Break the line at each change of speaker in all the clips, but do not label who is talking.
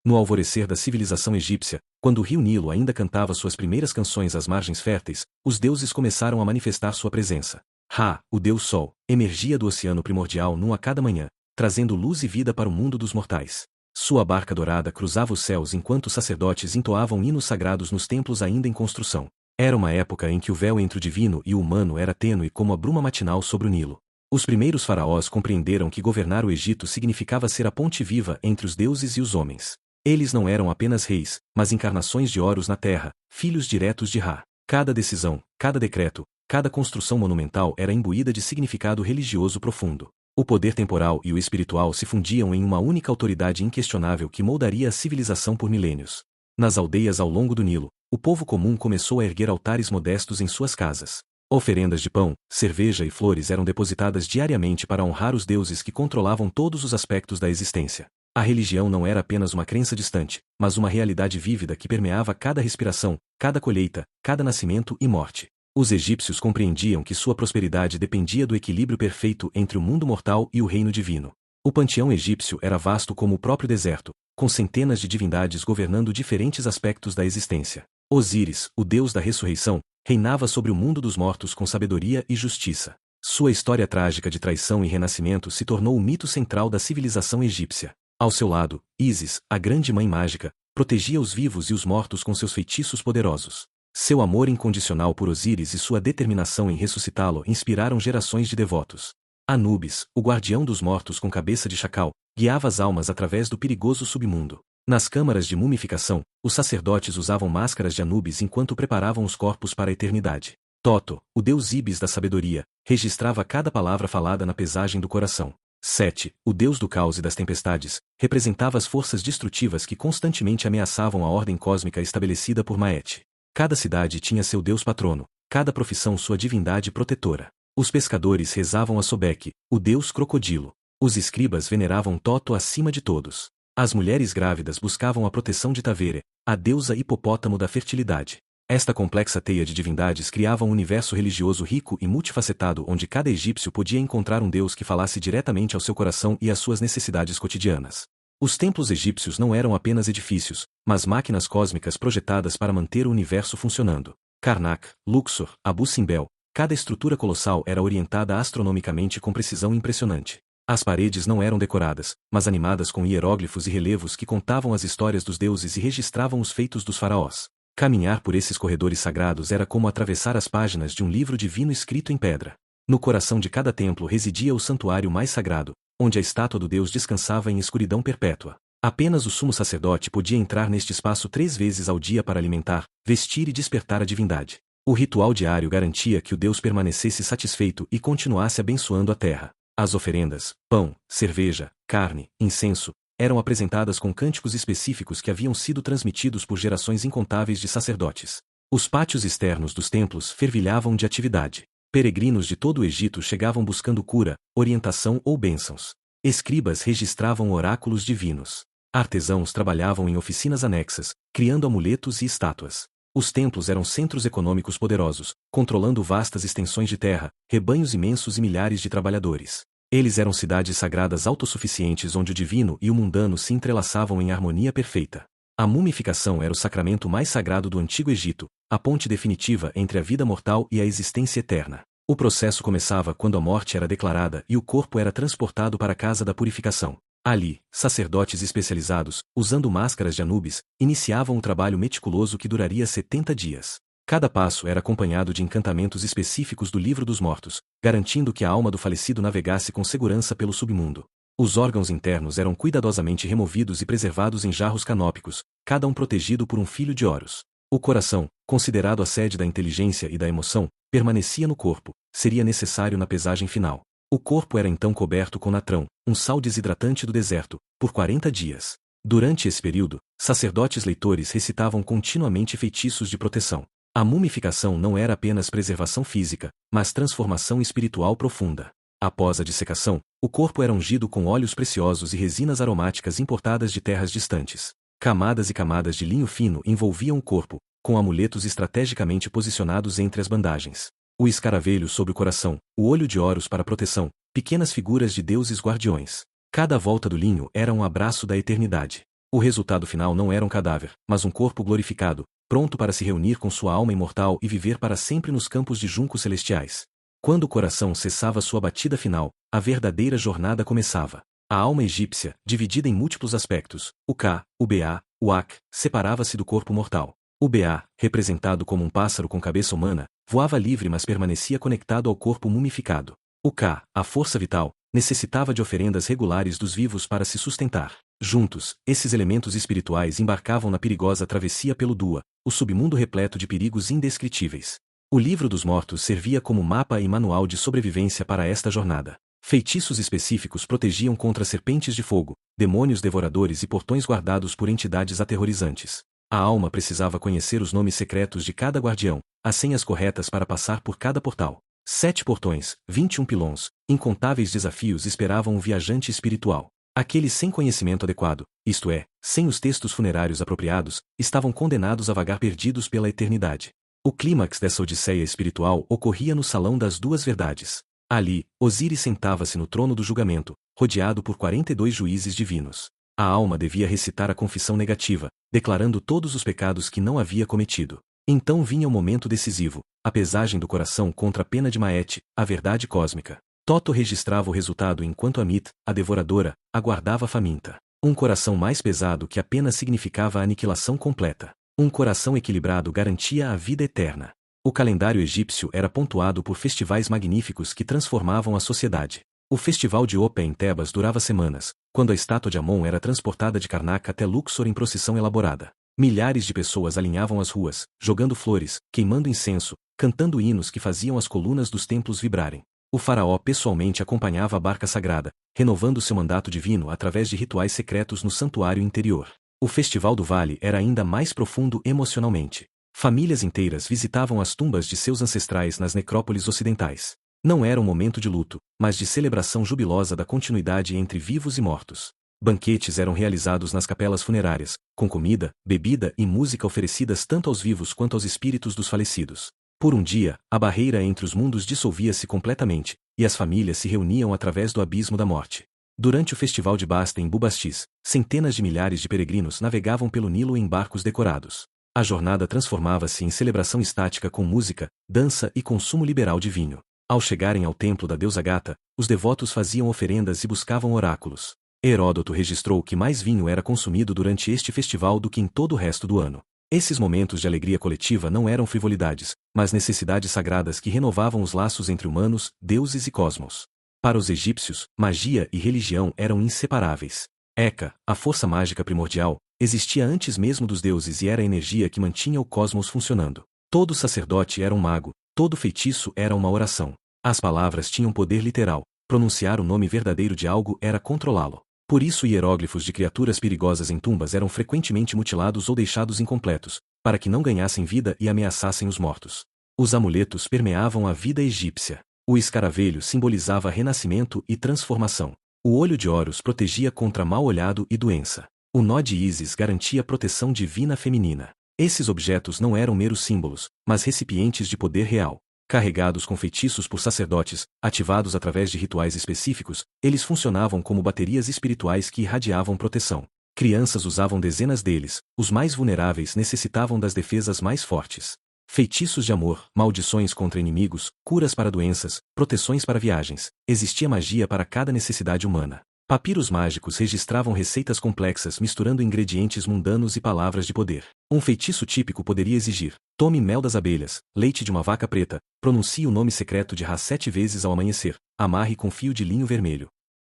No alvorecer da civilização egípcia, quando o rio Nilo ainda cantava suas primeiras canções às margens férteis, os deuses começaram a manifestar sua presença. Ra, o deus Sol, emergia do oceano primordial num a cada manhã, trazendo luz e vida para o mundo dos mortais. Sua barca dourada cruzava os céus enquanto os sacerdotes entoavam hinos sagrados nos templos ainda em construção. Era uma época em que o véu entre o divino e o humano era tênue como a bruma matinal sobre o Nilo. Os primeiros faraós compreenderam que governar o Egito significava ser a ponte viva entre os deuses e os homens. Eles não eram apenas reis, mas encarnações de Horus na terra, filhos diretos de Ra. Cada decisão, cada decreto, cada construção monumental era imbuída de significado religioso profundo. O poder temporal e o espiritual se fundiam em uma única autoridade inquestionável que moldaria a civilização por milênios. Nas aldeias ao longo do Nilo, o povo comum começou a erguer altares modestos em suas casas. Oferendas de pão, cerveja e flores eram depositadas diariamente para honrar os deuses que controlavam todos os aspectos da existência. A religião não era apenas uma crença distante, mas uma realidade vívida que permeava cada respiração, cada colheita, cada nascimento e morte. Os egípcios compreendiam que sua prosperidade dependia do equilíbrio perfeito entre o mundo mortal e o reino divino. O panteão egípcio era vasto como o próprio deserto, com centenas de divindades governando diferentes aspectos da existência. Osíris, o deus da ressurreição, reinava sobre o mundo dos mortos com sabedoria e justiça. Sua história trágica de traição e renascimento se tornou o mito central da civilização egípcia. Ao seu lado, Ísis, a grande mãe mágica, protegia os vivos e os mortos com seus feitiços poderosos. Seu amor incondicional por Osíris e sua determinação em ressuscitá-lo inspiraram gerações de devotos. Anubis, o guardião dos mortos com cabeça de chacal, guiava as almas através do perigoso submundo. Nas câmaras de mumificação, os sacerdotes usavam máscaras de Anubis enquanto preparavam os corpos para a eternidade. Toto, o deus Ibis da sabedoria, registrava cada palavra falada na pesagem do coração. Sete, o deus do caos e das tempestades, representava as forças destrutivas que constantemente ameaçavam a ordem cósmica estabelecida por Maet. Cada cidade tinha seu deus patrono, cada profissão sua divindade protetora. Os pescadores rezavam a Sobek, o deus crocodilo. Os escribas veneravam Toto acima de todos. As mulheres grávidas buscavam a proteção de Tavere, a deusa hipopótamo da fertilidade. Esta complexa teia de divindades criava um universo religioso rico e multifacetado onde cada egípcio podia encontrar um deus que falasse diretamente ao seu coração e às suas necessidades cotidianas. Os templos egípcios não eram apenas edifícios, mas máquinas cósmicas projetadas para manter o universo funcionando. Karnak, Luxor, Abu Simbel, cada estrutura colossal era orientada astronomicamente com precisão impressionante. As paredes não eram decoradas, mas animadas com hieróglifos e relevos que contavam as histórias dos deuses e registravam os feitos dos faraós. Caminhar por esses corredores sagrados era como atravessar as páginas de um livro divino escrito em pedra. No coração de cada templo residia o santuário mais sagrado, onde a estátua do deus descansava em escuridão perpétua. Apenas o sumo sacerdote podia entrar neste espaço 3 vezes ao dia para alimentar, vestir e despertar a divindade. O ritual diário garantia que o deus permanecesse satisfeito e continuasse abençoando a terra. As oferendas, pão, cerveja, carne, incenso, eram apresentadas com cânticos específicos que haviam sido transmitidos por gerações incontáveis de sacerdotes. Os pátios externos dos templos fervilhavam de atividade. Peregrinos de todo o Egito chegavam buscando cura, orientação ou bênçãos. Escribas registravam oráculos divinos. Artesãos trabalhavam em oficinas anexas, criando amuletos e estátuas. Os templos eram centros econômicos poderosos, controlando vastas extensões de terra, rebanhos imensos e milhares de trabalhadores. Eles eram cidades sagradas autossuficientes onde o divino e o mundano se entrelaçavam em harmonia perfeita. A mumificação era o sacramento mais sagrado do Antigo Egito, a ponte definitiva entre a vida mortal e a existência eterna. O processo começava quando a morte era declarada e o corpo era transportado para a casa da purificação. Ali, sacerdotes especializados, usando máscaras de Anubis, iniciavam um trabalho meticuloso que duraria 70 dias. Cada passo era acompanhado de encantamentos específicos do livro dos mortos, garantindo que a alma do falecido navegasse com segurança pelo submundo. Os órgãos internos eram cuidadosamente removidos e preservados em jarros canópicos, cada um protegido por um filho de Horus. O coração, considerado a sede da inteligência e da emoção, permanecia no corpo, seria necessário na pesagem final. O corpo era então coberto com natrão, um sal desidratante do deserto, por 40 dias. Durante esse período, sacerdotes leitores recitavam continuamente feitiços de proteção. A mumificação não era apenas preservação física, mas transformação espiritual profunda. Após a dissecação, o corpo era ungido com óleos preciosos e resinas aromáticas importadas de terras distantes. Camadas e camadas de linho fino envolviam o corpo, com amuletos estrategicamente posicionados entre as bandagens. O escaravelho sobre o coração, o olho de Horus para proteção, pequenas figuras de deuses guardiões. Cada volta do linho era um abraço da eternidade. O resultado final não era um cadáver, mas um corpo glorificado, pronto para se reunir com sua alma imortal e viver para sempre nos campos de juncos celestiais. Quando o coração cessava sua batida final, a verdadeira jornada começava. A alma egípcia, dividida em múltiplos aspectos, o Ka, o Ba, o Ak, separava-se do corpo mortal. O Ba, representado como um pássaro com cabeça humana, voava livre mas permanecia conectado ao corpo mumificado. O Ka, a força vital, necessitava de oferendas regulares dos vivos para se sustentar. Juntos, esses elementos espirituais embarcavam na perigosa travessia pelo Dua, o submundo repleto de perigos indescritíveis. O livro dos mortos servia como mapa e manual de sobrevivência para esta jornada. Feitiços específicos protegiam contra serpentes de fogo, demônios devoradores e portões guardados por entidades aterrorizantes. A alma precisava conhecer os nomes secretos de cada guardião, as senhas corretas para passar por cada portal. 7 portões, 21 pilões, incontáveis desafios esperavam o viajante espiritual. Aqueles sem conhecimento adequado, isto é, sem os textos funerários apropriados, estavam condenados a vagar perdidos pela eternidade. O clímax dessa odisseia espiritual ocorria no Salão das Duas Verdades. Ali, Osíris sentava-se no trono do julgamento, rodeado por 42 juízes divinos. A alma devia recitar a confissão negativa, declarando todos os pecados que não havia cometido. Então vinha o momento decisivo, a pesagem do coração contra a pena de Maete, a verdade cósmica. Toto registrava o resultado enquanto Amit, a devoradora, aguardava faminta. Um coração mais pesado que a pena significava a aniquilação completa. Um coração equilibrado garantia a vida eterna. O calendário egípcio era pontuado por festivais magníficos que transformavam a sociedade. O festival de Opé em Tebas durava semanas, quando a estátua de Amon era transportada de Karnak até Luxor em procissão elaborada. Milhares de pessoas alinhavam as ruas, jogando flores, queimando incenso, cantando hinos que faziam as colunas dos templos vibrarem. O faraó pessoalmente acompanhava a barca sagrada, renovando seu mandato divino através de rituais secretos no santuário interior. O Festival do Vale era ainda mais profundo emocionalmente. Famílias inteiras visitavam as tumbas de seus ancestrais nas necrópolis ocidentais. Não era um momento de luto, mas de celebração jubilosa da continuidade entre vivos e mortos. Banquetes eram realizados nas capelas funerárias, com comida, bebida e música oferecidas tanto aos vivos quanto aos espíritos dos falecidos. Por um dia, a barreira entre os mundos dissolvia-se completamente, e as famílias se reuniam através do abismo da morte. Durante o festival de Basta em Bubastis, centenas de milhares de peregrinos navegavam pelo Nilo em barcos decorados. A jornada transformava-se em celebração estática com música, dança e consumo liberal de vinho. Ao chegarem ao templo da deusa Gata, os devotos faziam oferendas e buscavam oráculos. Heródoto registrou que mais vinho era consumido durante este festival do que em todo o resto do ano. Esses momentos de alegria coletiva não eram frivolidades, mas necessidades sagradas que renovavam os laços entre humanos, deuses e cosmos. Para os egípcios, magia e religião eram inseparáveis. Heka, a força mágica primordial, existia antes mesmo dos deuses e era a energia que mantinha o cosmos funcionando. Todo sacerdote era um mago, todo feitiço era uma oração. As palavras tinham poder literal, pronunciar o nome verdadeiro de algo era controlá-lo. Por isso hieróglifos de criaturas perigosas em tumbas eram frequentemente mutilados ou deixados incompletos, para que não ganhassem vida e ameaçassem os mortos. Os amuletos permeavam a vida egípcia. O escaravelho simbolizava renascimento e transformação. O olho de Horus protegia contra mal-olhado e doença. O nó de Ísis garantia proteção divina feminina. Esses objetos não eram meros símbolos, mas recipientes de poder real. Carregados com feitiços por sacerdotes, ativados através de rituais específicos, eles funcionavam como baterias espirituais que irradiavam proteção. Crianças usavam dezenas deles, os mais vulneráveis necessitavam das defesas mais fortes. Feitiços de amor, maldições contra inimigos, curas para doenças, proteções para viagens. Existia magia para cada necessidade humana. Papiros mágicos registravam receitas complexas misturando ingredientes mundanos e palavras de poder. Um feitiço típico poderia exigir: tome mel das abelhas, leite de uma vaca preta, pronuncie o nome secreto de Ra 7 vezes ao amanhecer, amarre com fio de linho vermelho.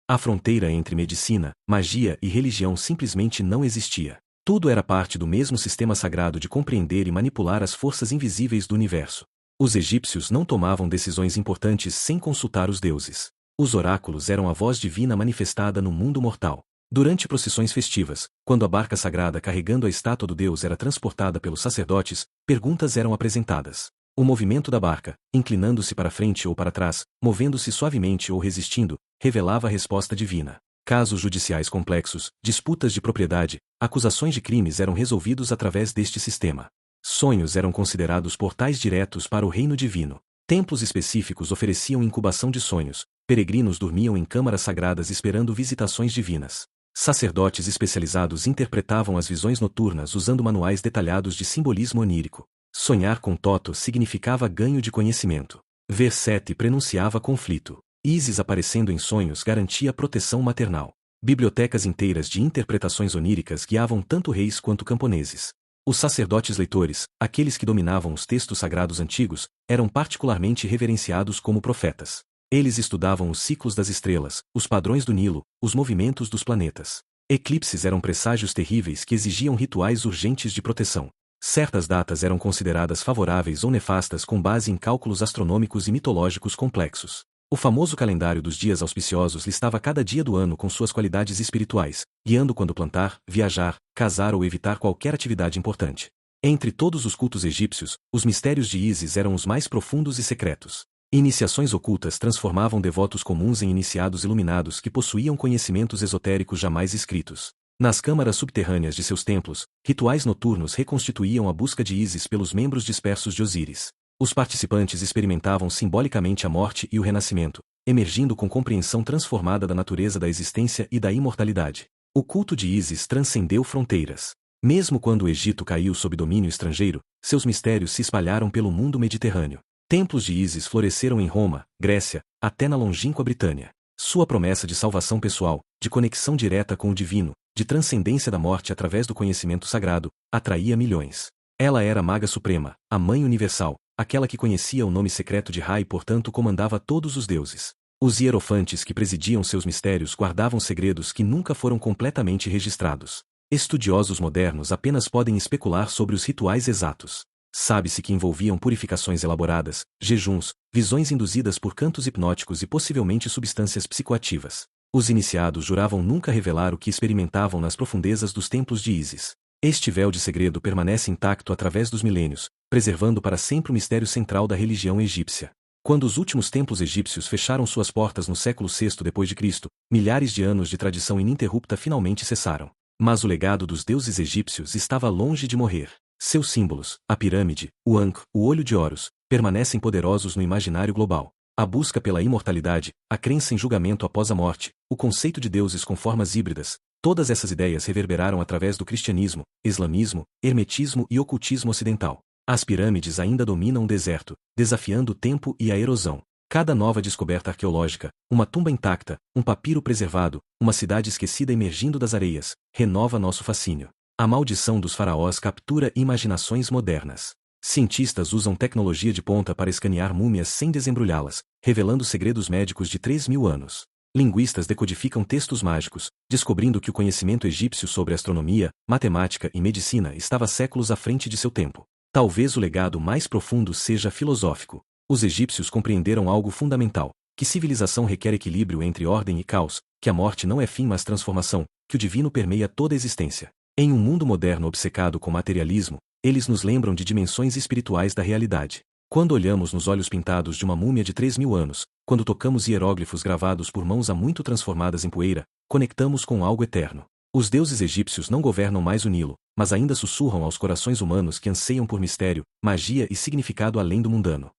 A fronteira entre medicina, magia e religião simplesmente não existia. Tudo era parte do mesmo sistema sagrado de compreender e manipular as forças invisíveis do universo. Os egípcios não tomavam decisões importantes sem consultar os deuses. Os oráculos eram a voz divina manifestada no mundo mortal. Durante procissões festivas, quando a barca sagrada carregando a estátua do deus era transportada pelos sacerdotes, perguntas eram apresentadas. O movimento da barca, inclinando-se para frente ou para trás, movendo-se suavemente ou resistindo, revelava a resposta divina. Casos judiciais complexos, disputas de propriedade, acusações de crimes eram resolvidos através deste sistema. Sonhos eram considerados portais diretos para o reino divino. Templos específicos ofereciam incubação de sonhos. Peregrinos dormiam em câmaras sagradas esperando visitações divinas. Sacerdotes especializados interpretavam as visões noturnas usando manuais detalhados de simbolismo onírico. Sonhar com Thoth significava ganho de conhecimento. Ver Sete prenunciava conflito. Ísis aparecendo em sonhos garantia proteção maternal. Bibliotecas inteiras de interpretações oníricas guiavam tanto reis quanto camponeses. Os sacerdotes leitores, aqueles que dominavam os textos sagrados antigos, eram particularmente reverenciados como profetas. Eles estudavam os ciclos das estrelas, os padrões do Nilo, os movimentos dos planetas. Eclipses eram presságios terríveis que exigiam rituais urgentes de proteção. Certas datas eram consideradas favoráveis ou nefastas com base em cálculos astronômicos e mitológicos complexos. O famoso calendário dos dias auspiciosos listava cada dia do ano com suas qualidades espirituais, guiando quando plantar, viajar, casar ou evitar qualquer atividade importante. Entre todos os cultos egípcios, os mistérios de Ísis eram os mais profundos e secretos. Iniciações ocultas transformavam devotos comuns em iniciados iluminados que possuíam conhecimentos esotéricos jamais escritos. Nas câmaras subterrâneas de seus templos, rituais noturnos reconstituíam a busca de Ísis pelos membros dispersos de Osíris. Os participantes experimentavam simbolicamente a morte e o renascimento, emergindo com compreensão transformada da natureza da existência e da imortalidade. O culto de Ísis transcendeu fronteiras. Mesmo quando o Egito caiu sob domínio estrangeiro, seus mistérios se espalharam pelo mundo mediterrâneo. Templos de Ísis floresceram em Roma, Grécia, até na longínqua Britânia. Sua promessa de salvação pessoal, de conexão direta com o divino, de transcendência da morte através do conhecimento sagrado, atraía milhões. Ela era a Maga Suprema, a Mãe Universal, aquela que conhecia o nome secreto de Ra e portanto comandava todos os deuses. Os hierofantes que presidiam seus mistérios guardavam segredos que nunca foram completamente registrados. Estudiosos modernos apenas podem especular sobre os rituais exatos. Sabe-se que envolviam purificações elaboradas, jejuns, visões induzidas por cantos hipnóticos e possivelmente substâncias psicoativas. Os iniciados juravam nunca revelar o que experimentavam nas profundezas dos templos de Ísis. Este véu de segredo permanece intacto através dos milênios, preservando para sempre o mistério central da religião egípcia. Quando os últimos templos egípcios fecharam suas portas no século VI d.C., milhares de anos de tradição ininterrupta finalmente cessaram. Mas o legado dos deuses egípcios estava longe de morrer. Seus símbolos, a pirâmide, o Ankh, o olho de Horus, permanecem poderosos no imaginário global. A busca pela imortalidade, a crença em julgamento após a morte, o conceito de deuses com formas híbridas, todas essas ideias reverberaram através do cristianismo, islamismo, hermetismo e ocultismo ocidental. As pirâmides ainda dominam o deserto, desafiando o tempo e a erosão. Cada nova descoberta arqueológica, uma tumba intacta, um papiro preservado, uma cidade esquecida emergindo das areias, renova nosso fascínio. A maldição dos faraós captura imaginações modernas. Cientistas usam tecnologia de ponta para escanear múmias sem desembrulhá-las, revelando segredos médicos de 3.000 anos. Linguistas decodificam textos mágicos, descobrindo que o conhecimento egípcio sobre astronomia, matemática e medicina estava séculos à frente de seu tempo. Talvez o legado mais profundo seja filosófico. Os egípcios compreenderam algo fundamental, que civilização requer equilíbrio entre ordem e caos, que a morte não é fim mas transformação, que o divino permeia toda a existência. Em um mundo moderno obcecado com materialismo, eles nos lembram de dimensões espirituais da realidade. Quando olhamos nos olhos pintados de uma múmia de 3.000 anos, quando tocamos hieróglifos gravados por mãos há muito transformadas em poeira, conectamos com algo eterno. Os deuses egípcios não governam mais o Nilo, mas ainda sussurram aos corações humanos que anseiam por mistério, magia e significado além do mundano.